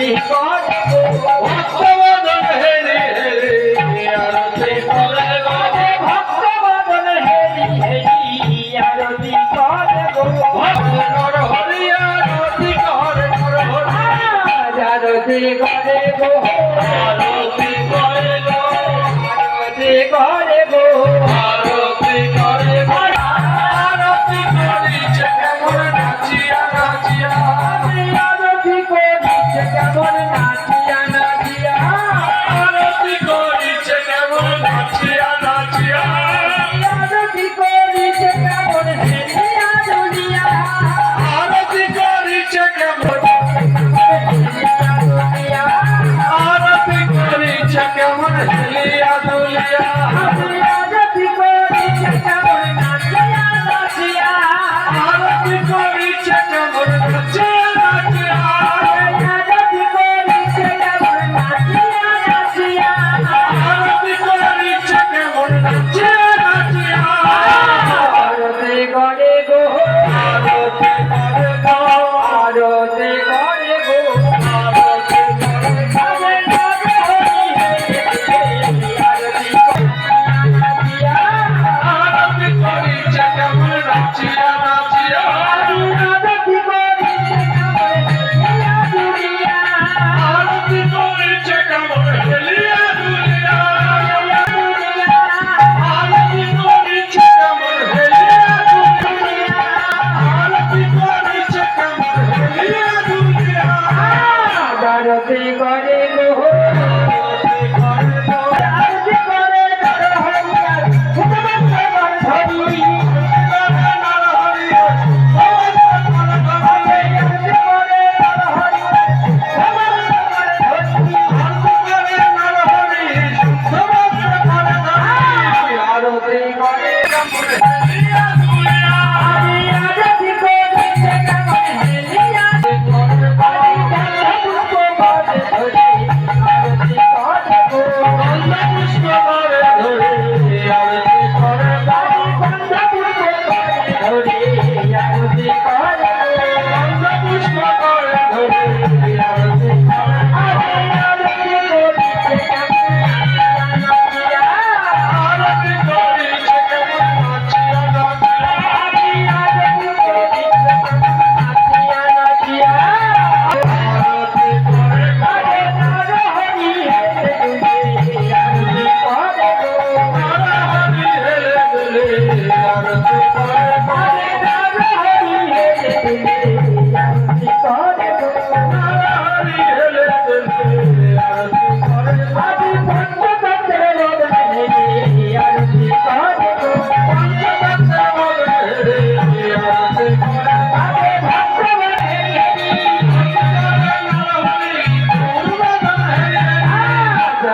আরতি করে গো ভক্তবদন হেরি হেরি আরতি করে গো ভক্তবদন হেরি হেরি আরতি করে গো নর হরি আরতি করে নর হরি আরতি করে গো আরতি করে গো আরতি করে গো আরতি করে গো আরতি করিছে কেমন নাচিয়া নাচিয়া আরতি করিছে কেমন নাচিয়া নাচিয়া আরতি করিছে কেমন নাচিয়া নাচিয়া আরতি করিছে কেমন হেলিয়া দুলিয়া আরতি করিছে কেমন আরতি করিছে কেমন হেলিয়া দুলিয়া আরতি করিছে কেমন নাচিয়া নাচিয়া আরতি করিছে কেমন নাচিয়া নাচিয়া আরতি করিছে কেমন নাচিয়া নাচিয়া আরতি করিছে কেমন নাচিয়া নাচিয়া আরতি করে গো আরতি করে গো আরতি করে গো আরতি করে আরতি করিছে কেমন নাচিয়া নাচিয়া আরতি করিছে কেমন হেলিয়া দুলিয়া আরতি করিছে কেমন হেলিয়া দুলিয়া আরতি করিছে কেমন হেলিয়া দুলিয়া আরতি করিছে কেমন হেলিয়া দুলিয়া আরতি করে গো আরতি করে গো আরতি করে নর হরিয়া ভগবান ধরি নর হরিয়া ভগবান ধরি আরতি করে নর হরিয়া ভগবান ধরি আরতি করে নর হরিয়া ভগবান ধরি আরতি করে কেমন হেলিয়া দুলিয়া আরতি করিছে কেমন হেলিয়া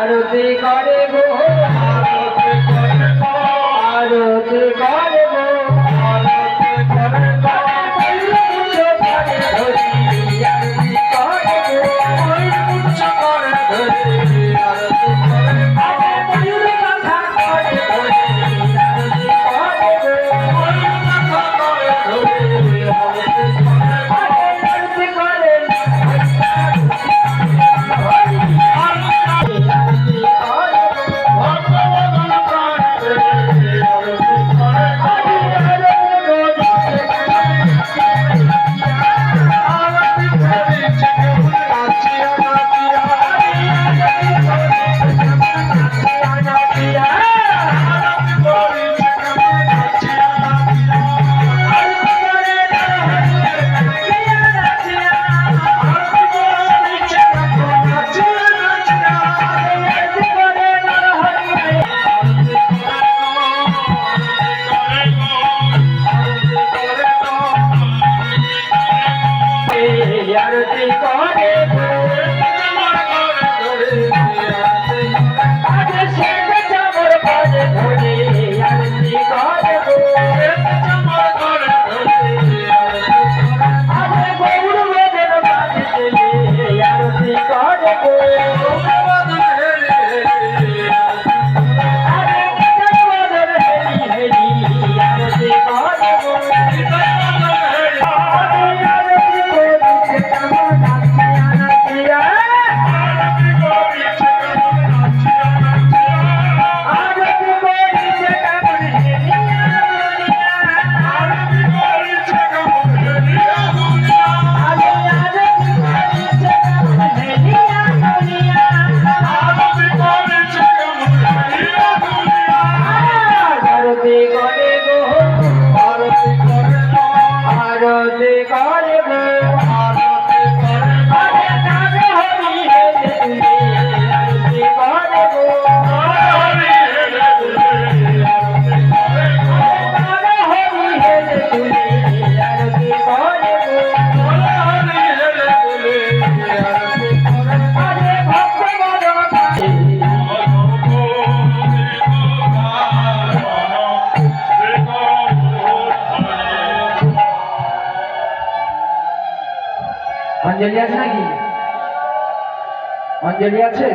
আরতি করে গো আরতি করে গো আরতি করে গো আরতি করে গো মুছো করে ধরি আরতি করে গো মুছো করে ধরি আরতি করে ময়ূর কথা করে ধরি আরতি করে গো ময়ূর কথা করে ধরি আরতি করে ভগবান Come on. অঞ্জলি আছে নাকি? অঞ্জলি আছে?